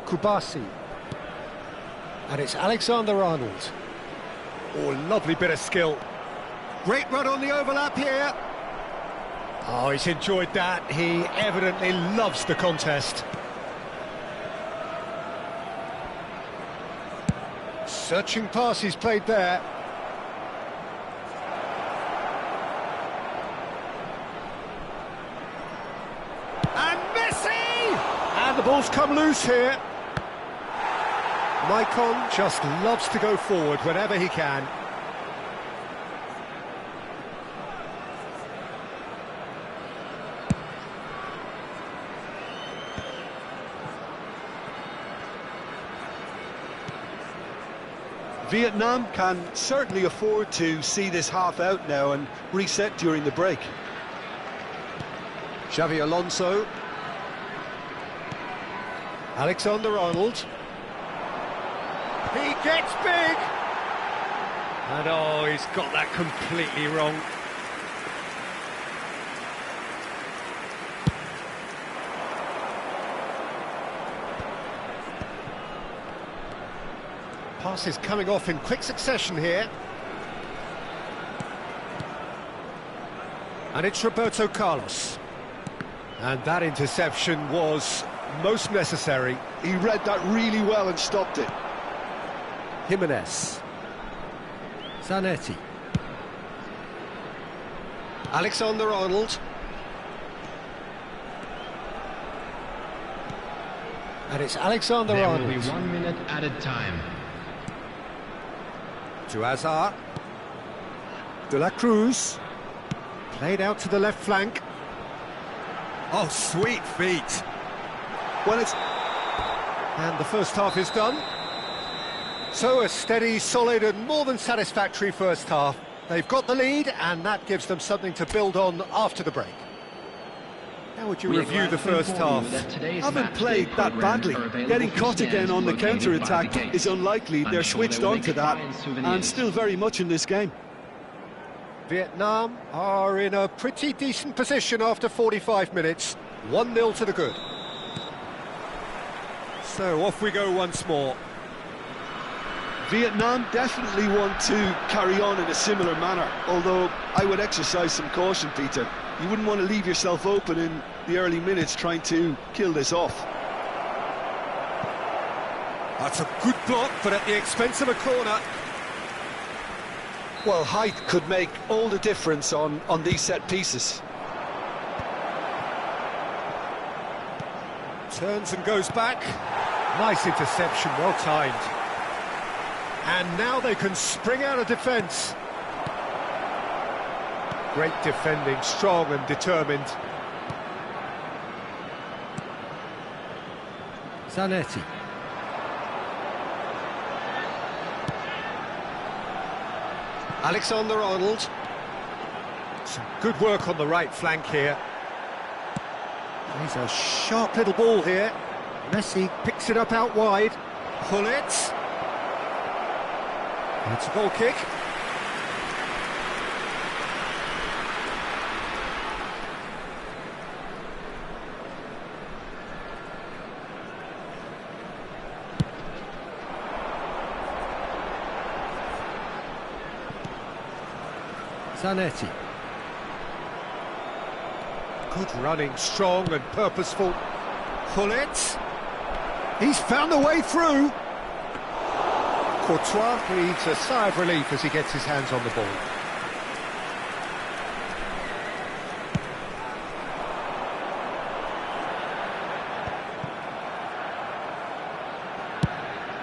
Kubasi. And it's Alexander-Arnold. Oh, lovely bit of skill. Great run on the overlap here. Oh, he's enjoyed that. He evidently loves the contest. Searching pass he's played there. And Messi! And the ball's come loose here. Maicon just loves to go forward whenever he can. Vietnam can certainly afford to see this half out now and reset during the break. Xavi Alonso. Alexander-Arnold. He gets big! And oh, he's got that completely wrong. Passes coming off in quick succession here. And it's Roberto Carlos. And that interception was most necessary. He read that really well and stopped it. Jimenez. Zanetti. Alexander-Arnold. And it's Alexander-Arnold. There will be 1 minute added time. To Hazard. De la Cruz. Played out to the left flank. Oh, sweet feet. Well, it's... And the first half is done. So a steady, solid and more than satisfactory first half. They've got the lead and that gives them something to build on after the break. How would you review the first half? Haven't played that badly. Getting caught again on the counter-attack is unlikely. They're switched on to that and still very much in this game. Vietnam are in a pretty decent position after 45 minutes. 1-0 to the good. So off we go once more. Vietnam definitely want to carry on in a similar manner, although I would exercise some caution, Peter. You wouldn't want to leave yourself open in the early minutes trying to kill this off. That's a good block, but at the expense of a corner. Well, height could make all the difference on these set pieces. Turns and goes back. Nice interception, well timed. And now they can spring out of defence. Great defending, strong and determined. Zanetti. Alexander-Arnold. Some good work on the right flank here. He's a sharp little ball here. Messi picks it up out wide. Pull it. It's a goal kick. Zanetti. Good running, strong and purposeful. Pull it. He's found a way through. Courtois breathes a sigh of relief as he gets his hands on the ball.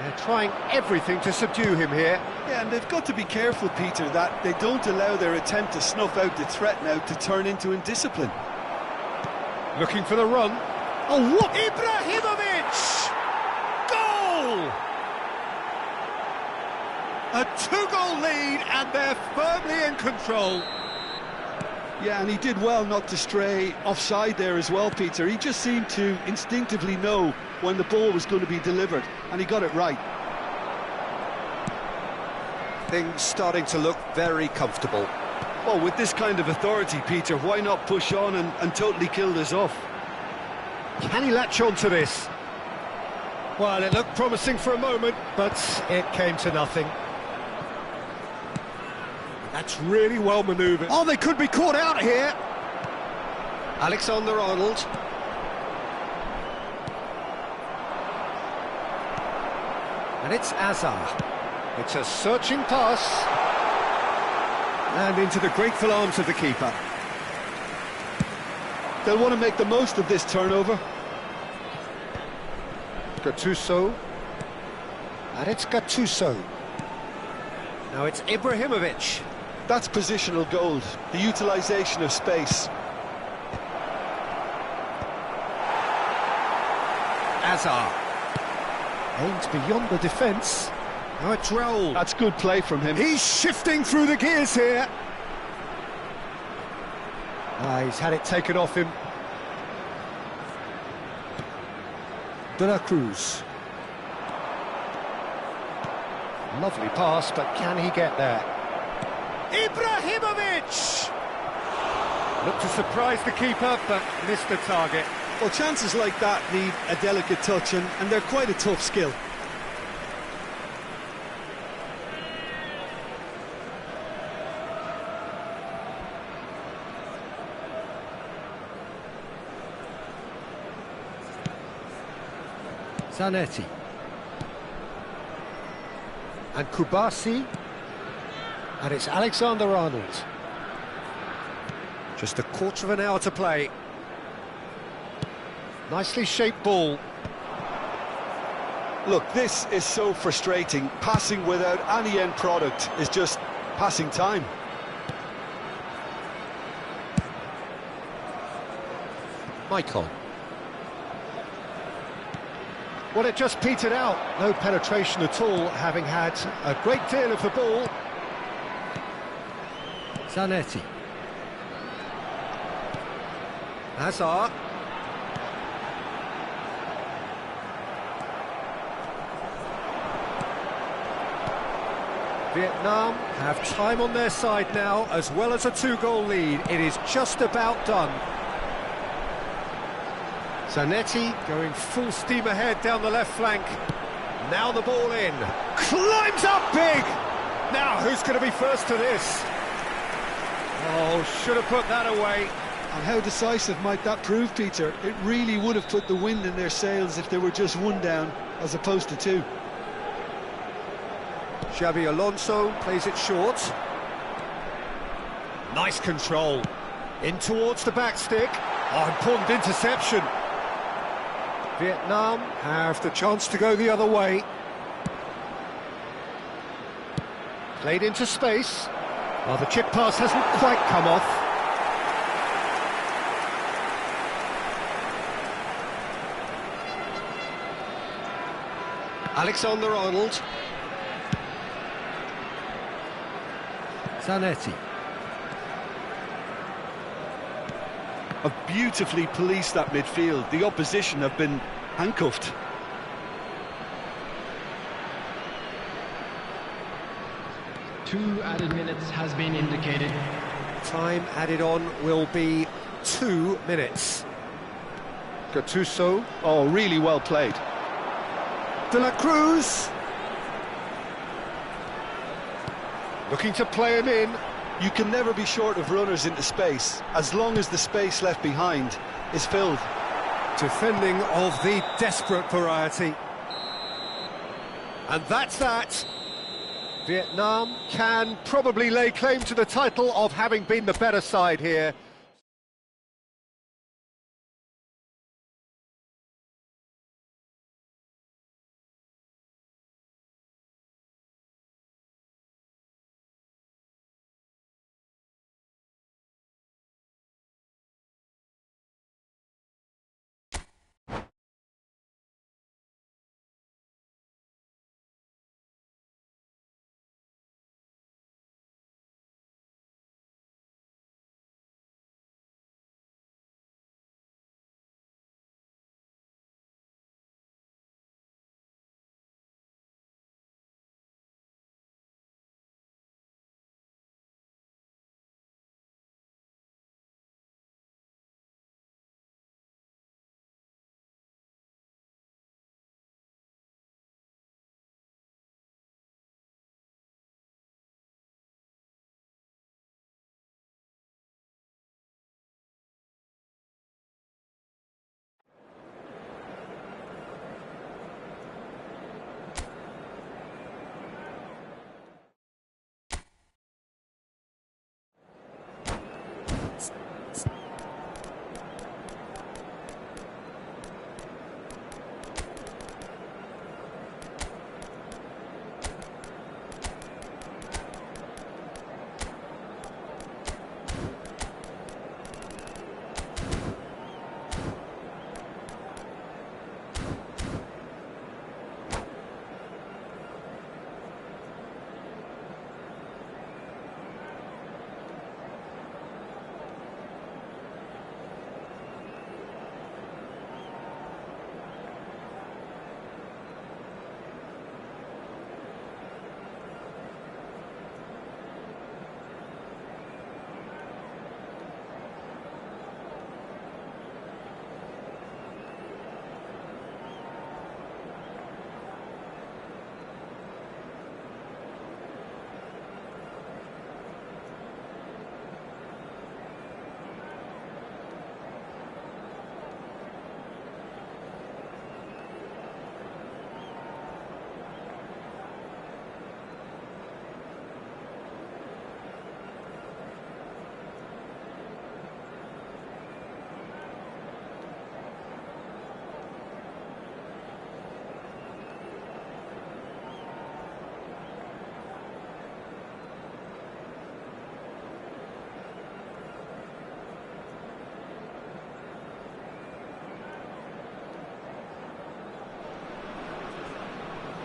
They're trying everything to subdue him here. Yeah, and they've got to be careful, Peter, that they don't allow their attempt to snuff out the threat now to turn into indiscipline. Looking for the run. Oh, what? Ibrahimovic! Goal! A 2-goal lead and they're firmly in control. Yeah, and he did well not to stray offside there as well, Peter. He just seemed to instinctively know when the ball was going to be delivered, and he got it right. Things starting to look very comfortable. Well, with this kind of authority, Peter, why not push on and totally kill this off? Can he latch on to this? Well, it looked promising for a moment, but it came to nothing. That's really well manoeuvred. Oh, they could be caught out here. Alexander-Arnold. And it's Azar. It's a searching pass. And into the grateful arms of the keeper. They'll want to make the most of this turnover. Gattuso. And it's Gattuso. Now it's Ibrahimovic. That's positional gold, the utilisation of space. Azar. Aimed beyond the defence. Now it's Raul. That's good play from him. He's shifting through the gears here. He's had it taken off him. De La Cruz. Lovely pass, but can he get there? Ibrahimovic! Looked to surprise the keeper, but missed the target. Well, chances like that need a delicate touch, and they're quite a tough skill. Zanetti. And Kubasi. And it's Alexander-Arnold. Just a quarter of an hour to play. Nicely shaped ball. Look, this is so frustrating. Passing without any end product is just passing time. Maicon. Well, it just petered out. No penetration at all, having had a great deal of the ball. Zanetti. Hazard. Vietnam have time on their side now, as well as a two-goal lead. It is just about done. Zanetti going full steam ahead down the left flank. Now the ball in. Climbs up big! Now, who's going to be first to this? Oh, should have put that away. And how decisive might that prove, Peter? It really would have put the wind in their sails if they were just one down, as opposed to two. Xabi Alonso plays it short. Nice control. In towards the back stick. Oh, important interception. Vietnam have the chance to go the other way. Played into space. Oh, the chip pass hasn't quite come off. Alexander-Arnold. Zanetti. Have beautifully policed that midfield. The opposition have been handcuffed. Two added minutes has been indicated. Time added on will be 2 minutes. Gattuso. Oh, really well played. De La Cruz. Looking to play him in. You can never be short of runners into space, as long as the space left behind is filled. Defending of the desperate variety. And that's that. Vietnam can probably lay claim to the title of having been the better side here.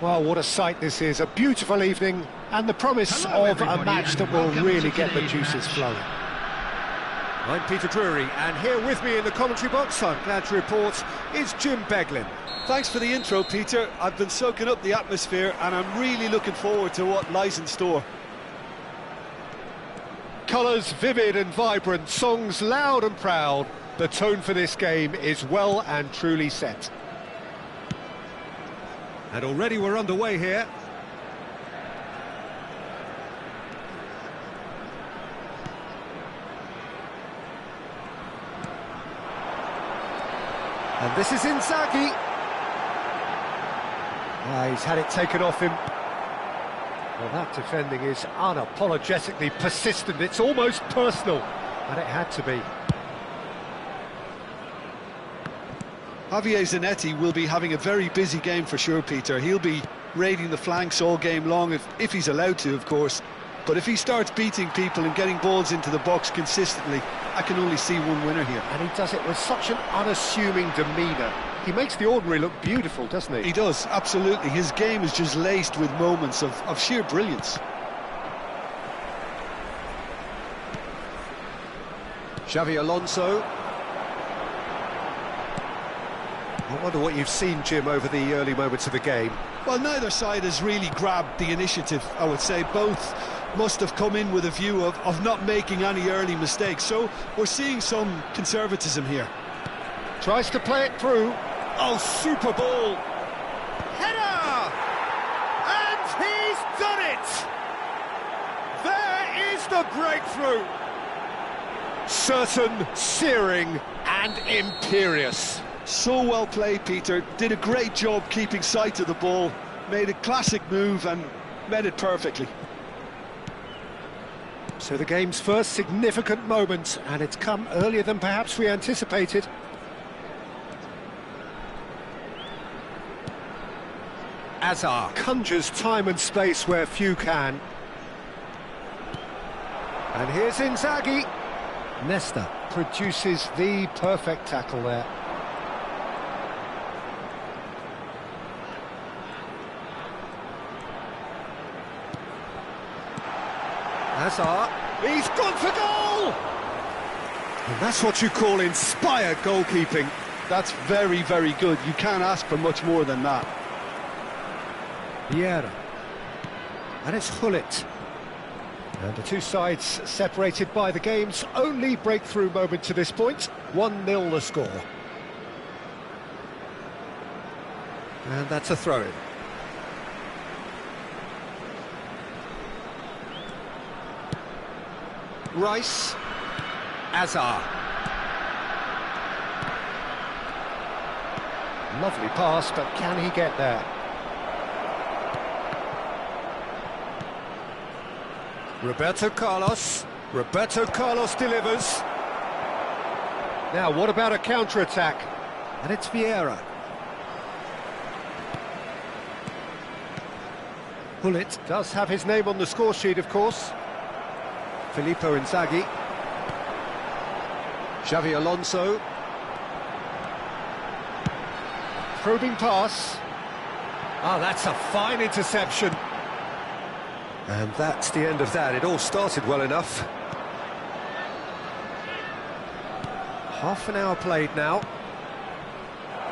Well, what a sight this is, a beautiful evening, and the promise Hello, of a everybody, match that and will welcome really to get the today's juices match. flowing. I'm Peter Drury, and here with me in the commentary box, I'm glad to report, is Jim Beglin. Thanks for the intro, Peter. I've been soaking up the atmosphere and I'm really looking forward to what lies in store. Colours vivid and vibrant, songs loud and proud. The tone for this game is well and truly set. And already we're underway here. And this is Inzaghi. He's had it taken off him. Well, that defending is unapologetically persistent. It's almost personal, and it had to be. Javier Zanetti will be having a very busy game for sure, Peter. He'll be raiding the flanks all game long, if he's allowed to, of course. But if he starts beating people and getting balls into the box consistently, I can only see one winner here. And he does it with such an unassuming demeanour. He makes the ordinary look beautiful, doesn't he? He does, absolutely. His game is just laced with moments of sheer brilliance. Xavi Alonso. I wonder what you've seen, Jim, over the early moments of the game. Well, neither side has really grabbed the initiative, I would say. Both must have come in with a view of not making any early mistakes. So we're seeing some conservatism here. Tries to play it through. Oh, super ball! Header! And he's done it! There is the breakthrough! Certain, searing and imperious. So well played, Peter. Did a great job keeping sight of the ball. Made a classic move and met it perfectly. So the game's first significant moment, and it's come earlier than perhaps we anticipated. Azar conjures time and space where few can. And here's Inzaghi. Nesta produces the perfect tackle there. Hazard, he's gone for goal! And that's what you call inspired goalkeeping. That's very, very good. You can't ask for much more than that. Vieira. And it's Hullet. And the two sides separated by the game's only breakthrough moment to this point. 1-0 the score. And that's a throw-in. Rice. Azar. Lovely pass, but can he get there? Roberto Carlos. Roberto Carlos delivers. Now, what about a counter-attack? And it's Vieira. Hullet does have his name on the score sheet, of course. Filippo Inzaghi. Xavi Alonso. Probing pass. Ah, that's a fine interception. And that's the end of that. It all started well enough. Half an hour played now.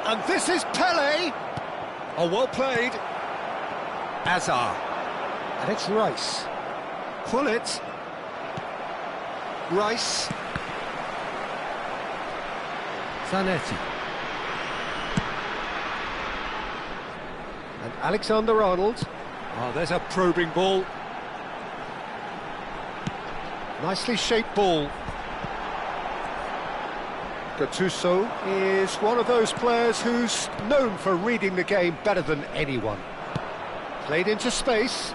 And this is Pele. Oh, well played. Azar. And it's Rice. Pull it. Rice. Zanetti. And Alexander-Arnold. Oh, there's a probing ball. Nicely shaped ball. Gattuso is one of those players who's known for reading the game better than anyone. Played into space.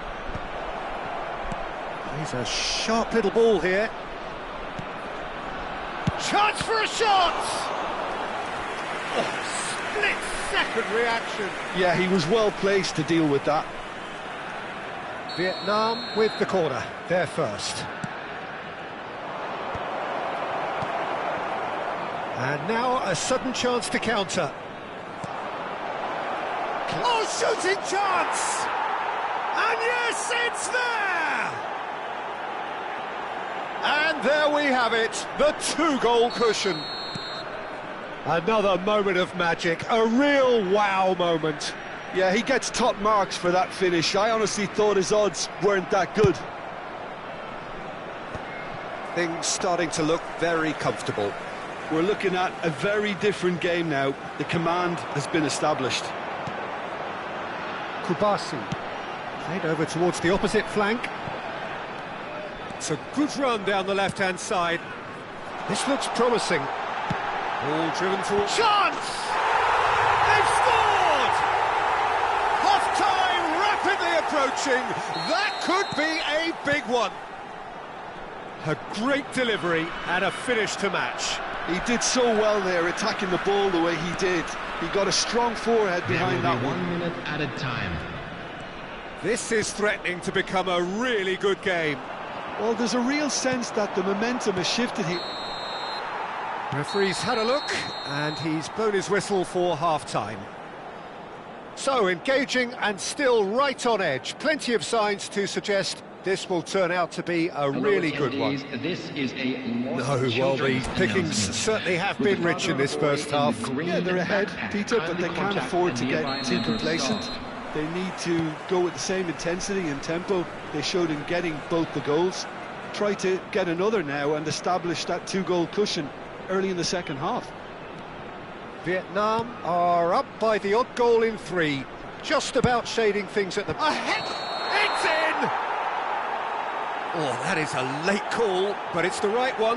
He's a sharp little ball here. Chance for a shot! Oh, split-second reaction. Yeah, he was well placed to deal with that. Vietnam with the corner, they're first. And now a sudden chance to counter. Oh, shooting chance! And yes, it's there! And there we have it, the two-goal cushion. Another moment of magic, a real wow moment. Yeah, he gets top marks for that finish. I honestly thought his odds weren't that good. Things starting to look very comfortable. We're looking at a very different game now. The command has been established. Kubasi, played over towards the opposite flank. It's a good run down the left-hand side. This looks promising. All driven forward. Chance! They've scored! Half-time rapidly approaching. That could be a big one. A great delivery and a finish to match. He did so well there, attacking the ball the way he did. He got a strong forehead behind that one. 1 minute added time. This is threatening to become a really good game. Well, there's a real sense that the momentum has shifted here. Referee's had a look, and he's blown his whistle for half-time. So, engaging and still right on edge. Plenty of signs to suggest this will turn out to be a really good one. This is a No, well, the pickings certainly have been rich in this first half. Yeah, they're ahead, Peter, but they can't afford to get too complacent. They need to go with the same intensity and tempo they showed in getting both the goals. Try to get another now and establish that two-goal cushion early in the second half. Vietnam are up by the odd goal in 3, just about shading things at the... A hit! It's in! Oh, that is a late call, but it's the right one.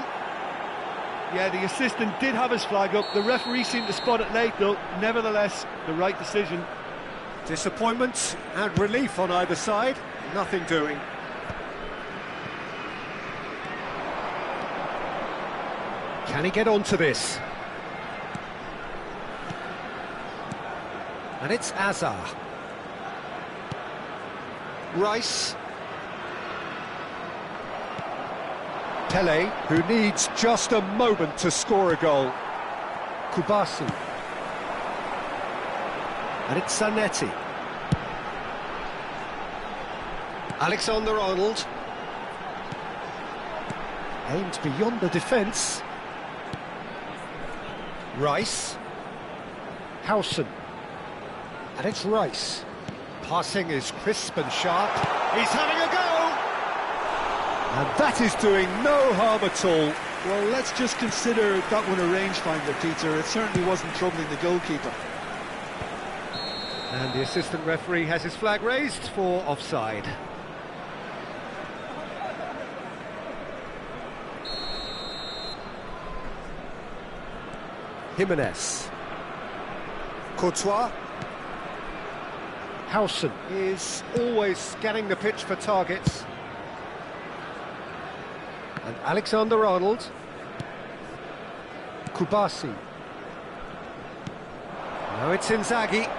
Yeah, the assistant did have his flag up. The referee seemed to spot it late, though. Nevertheless, the right decision. Disappointment and relief on either side, nothing doing. Can he get onto this? And it's Azar. Rice. Pele, who needs just a moment to score a goal. Kubasi. And it's Zanetti. Alexander-Arnold. Aimed beyond the defence. Rice. Howson. And it's Rice. Passing is crisp and sharp. He's having a go! And that is doing no harm at all. Well, let's just consider that one a rangefinder, Peter. It certainly wasn't troubling the goalkeeper. And the assistant referee has his flag raised for offside. Jimenez. Courtois. Howson is always scanning the pitch for targets. And Alexander-Arnold. Kubasi. Now it's Inzaghi.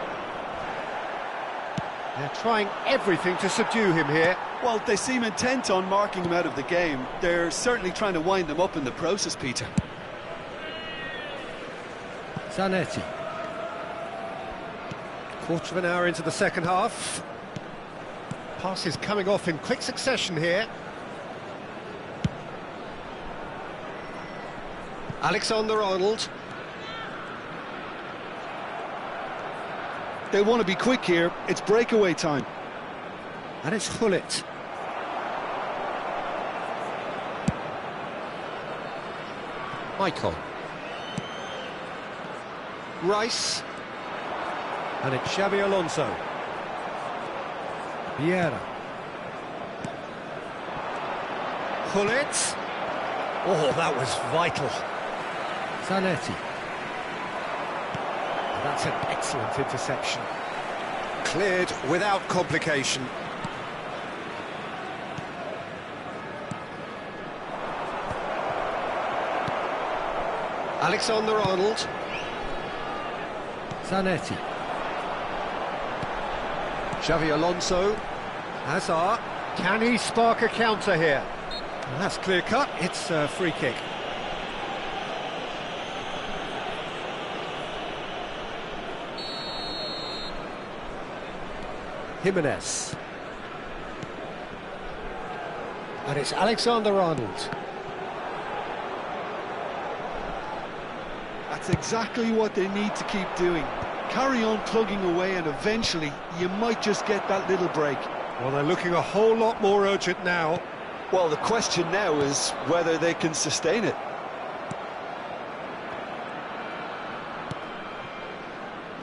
They're trying everything to subdue him here. Well, they seem intent on marking him out of the game. They're certainly trying to wind him up in the process, Peter. Zanetti. Quarter of an hour into the second half. Passes coming off in quick succession here. Alexander-Arnold. They want to be quick here. It's breakaway time. And it's Hullet. Michael. Rice. And it's Xabi Alonso. Vieira. Hullet. Oh, that was vital. Zanetti. That's an excellent interception. Cleared without complication. Alexander-Arnold. Zanetti. Xabi Alonso. Hazard. Can he spark a counter here? Well, that's clear cut. It's a free kick. Jimenez. And it's Alexander-Arnold. That's exactly what they need to keep doing. Carry on plugging away and eventually you might just get that little break. Well, they're looking a whole lot more urgent now. Well, the question now is whether they can sustain it.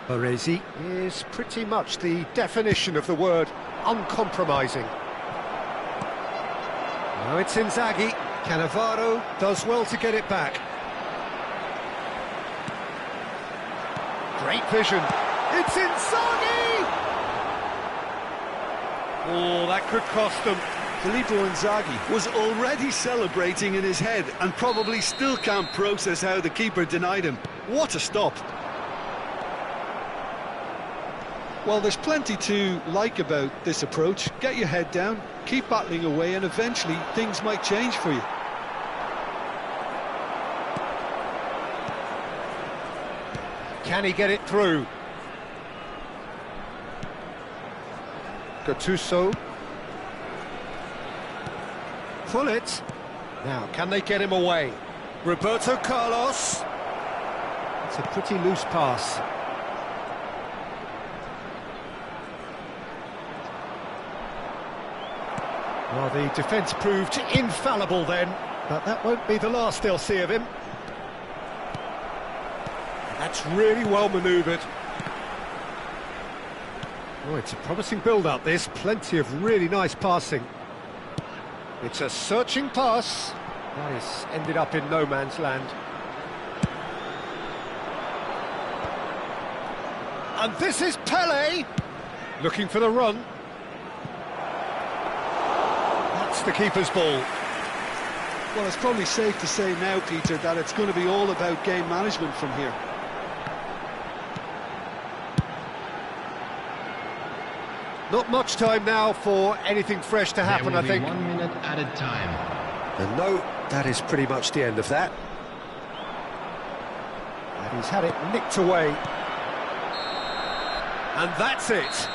Baresi is pretty much the definition of the word uncompromising. Now it's Inzaghi. Cannavaro does well to get it back. Great vision. It's Inzaghi! Oh, that could cost them. Filippo Inzaghi was already celebrating in his head and probably still can't process how the keeper denied him. What a stop. Well, there's plenty to like about this approach. Get your head down, keep battling away, and eventually things might change for you. Can he get it through? Gattuso. Pullet. Now, can they get him away? Roberto Carlos. It's a pretty loose pass. Well, the defence proved infallible then, but that won't be the last they'll see of him. That's really well manoeuvred. Oh, it's a promising build-up, this. Plenty of really nice passing. It's a searching pass. That has ended up in no man's land. And this is Pele, looking for the run. That's the keeper's ball. Well, it's probably safe to say now, Peter, that it's going to be all about game management from here. Not much time now for anything fresh to happen, I think. 1 minute added time. And no, that is pretty much the end of that. And he's had it nicked away. And that's it.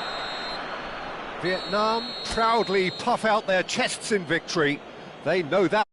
Vietnam proudly puff out their chests in victory. They know that.